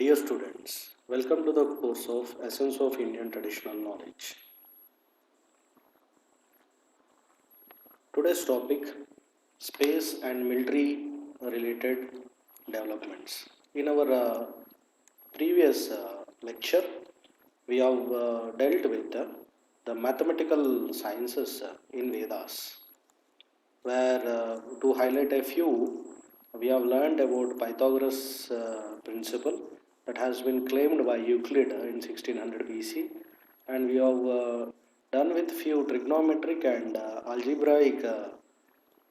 Dear students, welcome to the course of Essence of Indian Traditional Knowledge. Today's topic, space and military related developments. In our previous lecture, we have dealt with the mathematical sciences in Vedas, where to highlight a few, we have learned about Pythagoras principle that has been claimed by Euclid in 1600 BC, and we have done with few trigonometric and algebraic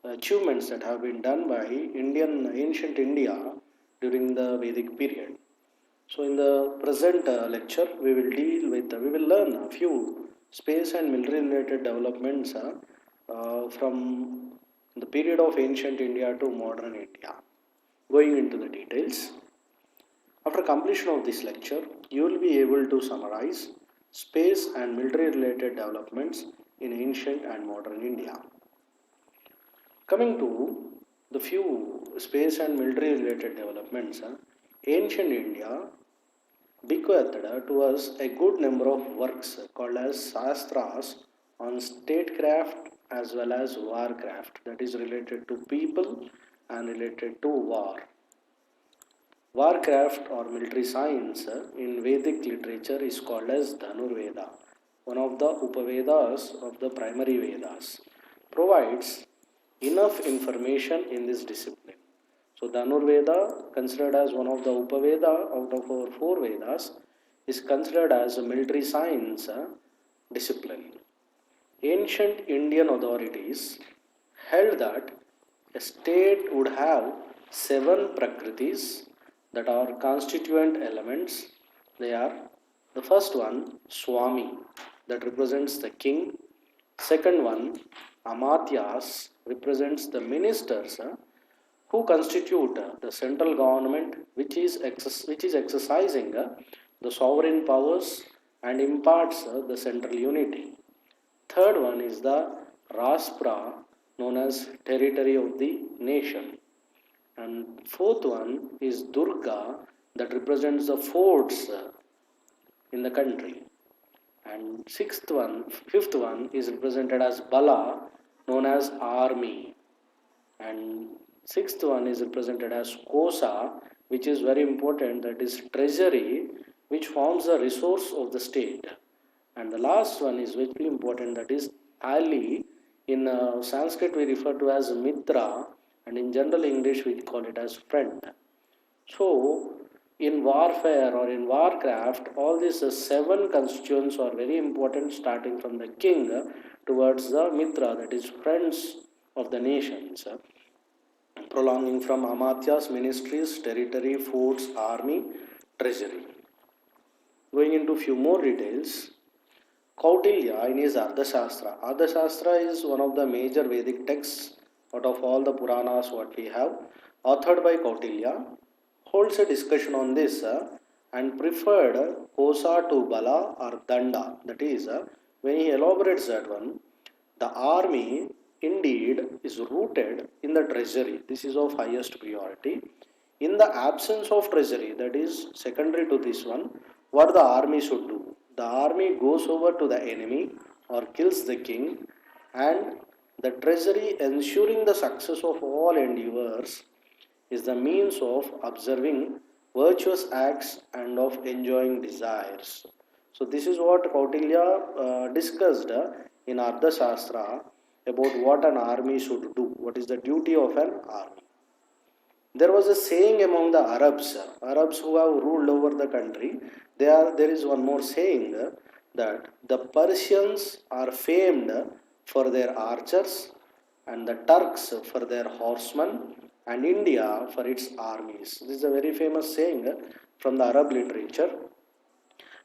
achievements that have been done by ancient India during the Vedic period. So, in the present lecture, we will learn a few space and military related developments from the period of ancient India to modern India. Going into the details, after completion of this lecture, you will be able to summarize space and military related developments in ancient and modern India. Coming to the few space and military related developments, ancient India bequeathed to us a good number of works called as Shastras on statecraft as well as warcraft, that is related to people and related to war. Warcraft or military science in Vedic literature is called as Dhanurveda, one of the Upavedas of the primary Vedas, provides enough information in this discipline. So Dhanurveda, considered as one of the Upaveda out of our four Vedas, is considered as a military science discipline. Ancient Indian authorities held that a state would have seven prakritis that are constituent elements. They are the first one, Swami, that represents the king. Second one, Amatyas, represents the ministers who constitute the central government, which is exercising the sovereign powers and imparts the central unity. Third one is the Raspra, known as territory of the nation. And fourth one is Durga, that represents the forts in the country. And fifth one is represented as Bala, known as army. And sixth one is represented as Kosa, which is very important, that is treasury, which forms the resource of the state. And the last one is very important, that is Ali. In Sanskrit we refer to as Mitra, and in general English we call it as friend. So, in warfare or in warcraft, all these seven constituents are very important, starting from the king towards the Mitra, that is friends of the nations, prolonging from Amatyas, ministries, territory, forts, army, treasury. Going into few more details, Kautilya in his Ardhashastra. Ardhashastra is one of the major Vedic texts out of all the Puranas what we have, authored by Kautilya, holds a discussion on this and preferred Kosa to Bala or Danda. That is, when he elaborates that one, the army indeed is rooted in the treasury. This is of highest priority. In the absence of treasury, that is secondary to this one, what the army should do? The army goes over to the enemy or kills the king, and the treasury, ensuring the success of all endeavors, is the means of observing virtuous acts and of enjoying desires. So this is what Kautilya discussed in Ardhashastra about what an army should do, what is the duty of an army. There was a saying among the Arabs who have ruled over the country. There is one more saying that the Persians are famed for their archers, and the Turks for their horsemen, and India for its armies. This is a very famous saying from the Arab literature.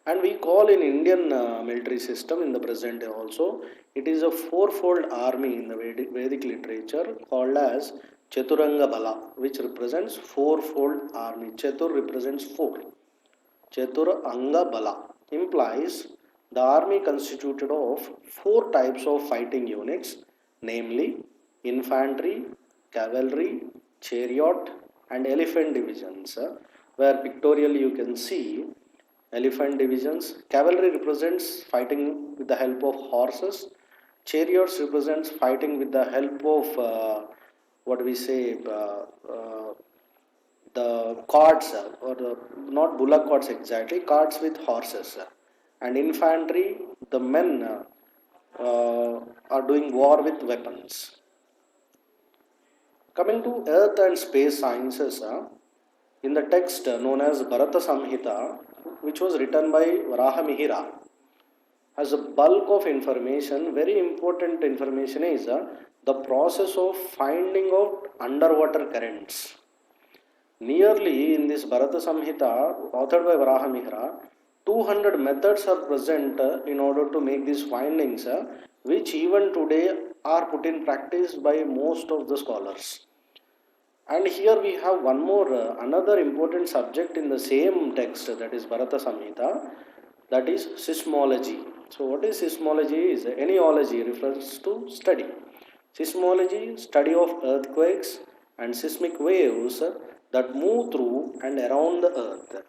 And we call in Indian military system in the present day also, it is a fourfold army in the Vedic literature called as Chaturanga Bala, which represents fourfold army. Chatur represents four. Chaturanga Bala implies the army constituted of four types of fighting units, namely infantry, cavalry, chariot, and elephant divisions, where pictorially you can see elephant divisions. Cavalry represents fighting with the help of horses. Chariots represents fighting with the help of what we say the carts or not bullock carts exactly, carts with horses. And infantry, the men are doing war with weapons. Coming to earth and space sciences, in the text known as Bharata Samhita, which was written by Varahamihira, has a bulk of information. Very important information is the process of finding out underwater currents. Nearly in this Bharata Samhita, authored by Varahamihira, 200 methods are present in order to make these findings, which even today are put in practice by most of the scholars. And here we have one more, another important subject in the same text, that is Bharata Samhita, that is seismology. So, what is seismology? Is any ology refers to study. Seismology, study of earthquakes and seismic waves that move through and around the earth.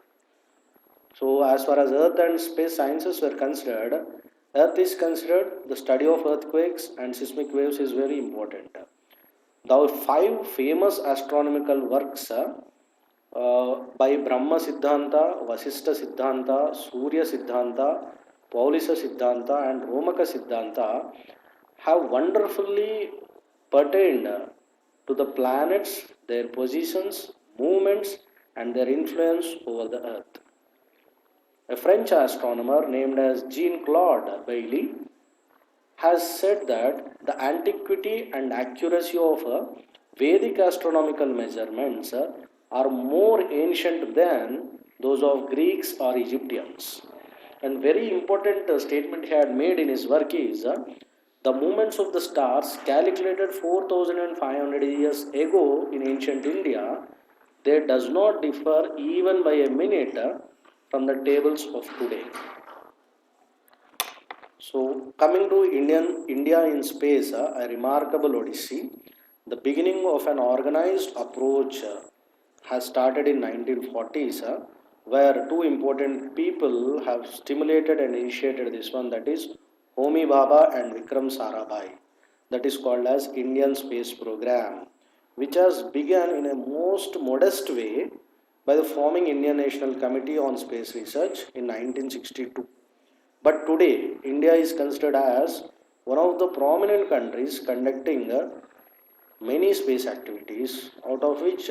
So, as far as earth and space sciences were considered, earth is considered, the study of earthquakes and seismic waves is very important. The five famous astronomical works by Brahma Siddhanta, Vasishtha Siddhanta, Surya Siddhanta, Paulisa Siddhanta, and Romaka Siddhanta have wonderfully pertained to the planets, their positions, movements, and their influence over the earth. A French astronomer named as Jean-Claude Bailly has said that the antiquity and accuracy of Vedic astronomical measurements are more ancient than those of Greeks or Egyptians. And very important statement he had made in his work is the movements of the stars calculated 4500 years ago in ancient India, they does not differ even by a minute from the tables of today. So, coming to India in space, a remarkable odyssey. The beginning of an organized approach has started in 1940s, where two important people have stimulated and initiated this one, that is Homi Bhabha and Vikram Sarabhai, that is called as Indian Space Program, which has begun in a most modest way by the forming Indian National Committee on Space Research in 1962. But today, India is considered as one of the prominent countries conducting many space activities, out of which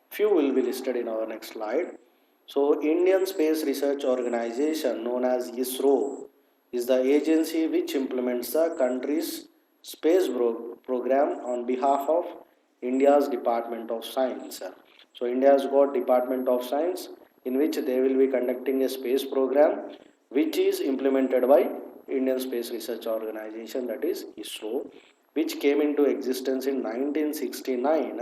few will be listed in our next slide. So, Indian Space Research Organization, known as ISRO, is the agency which implements the country's space program on behalf of India's Department of Science. So, India has got Department of Science, in which they will be conducting a space program which is implemented by Indian Space Research Organization, that is ISRO, which came into existence in 1969,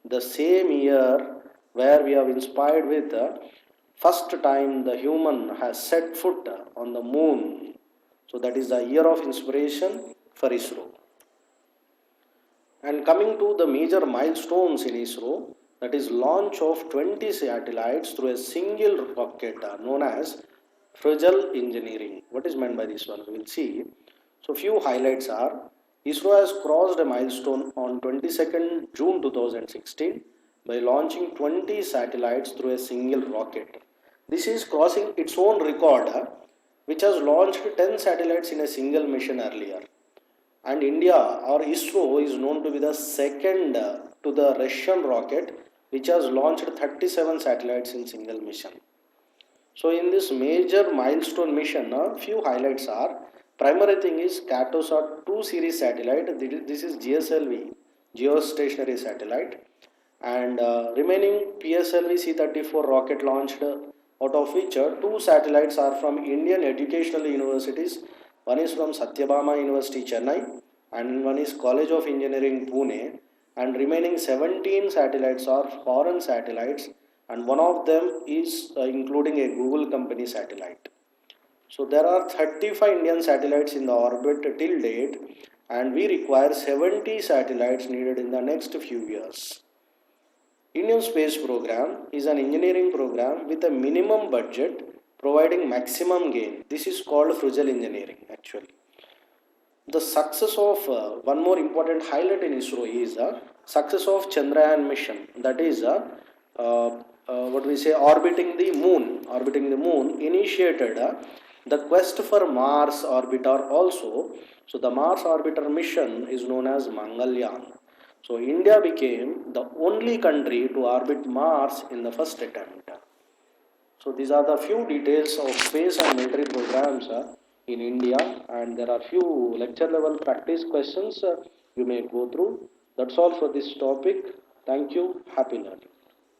the same year where we have inspired with first time the human has set foot on the moon. So that is the year of inspiration for ISRO. And coming to the major milestones in ISRO, that is launch of 20 satellites through a single rocket known as fragile engineering. What is meant by this one? We will see. So few highlights are ISRO has crossed a milestone on 22nd June 2016 by launching 20 satellites through a single rocket. This is crossing its own record, which has launched 10 satellites in a single mission earlier. And India or ISRO is known to be the second to the Russian rocket, which has launched 37 satellites in single mission. So in this major milestone mission, a few highlights are, primary thing is Cartosat 2 series satellite. This is GSLV, geostationary satellite, and remaining PSLV C-34 rocket launched, out of which two satellites are from Indian educational universities. One is from Satyabama University, Chennai, and one is College of Engineering, Pune, and remaining 17 satellites are foreign satellites, and one of them is including a Google company satellite. So there are 35 Indian satellites in the orbit till date, and we require 70 satellites needed in the next few years. Indian space program is an engineering program with a minimum budget providing maximum gain. This is called frugal engineering actually. The success of one more important highlight in ISRO is success of Chandrayaan mission. That is what we say orbiting the moon. Orbiting the moon initiated the quest for Mars orbiter also. So the Mars orbiter mission is known as Mangalyaan. So India became the only country to orbit Mars in the first attempt. So these are the few details of space and military programs in India, and there are few lecture level practice questions you may go through. That's all for this topic. Thank you. Happy learning.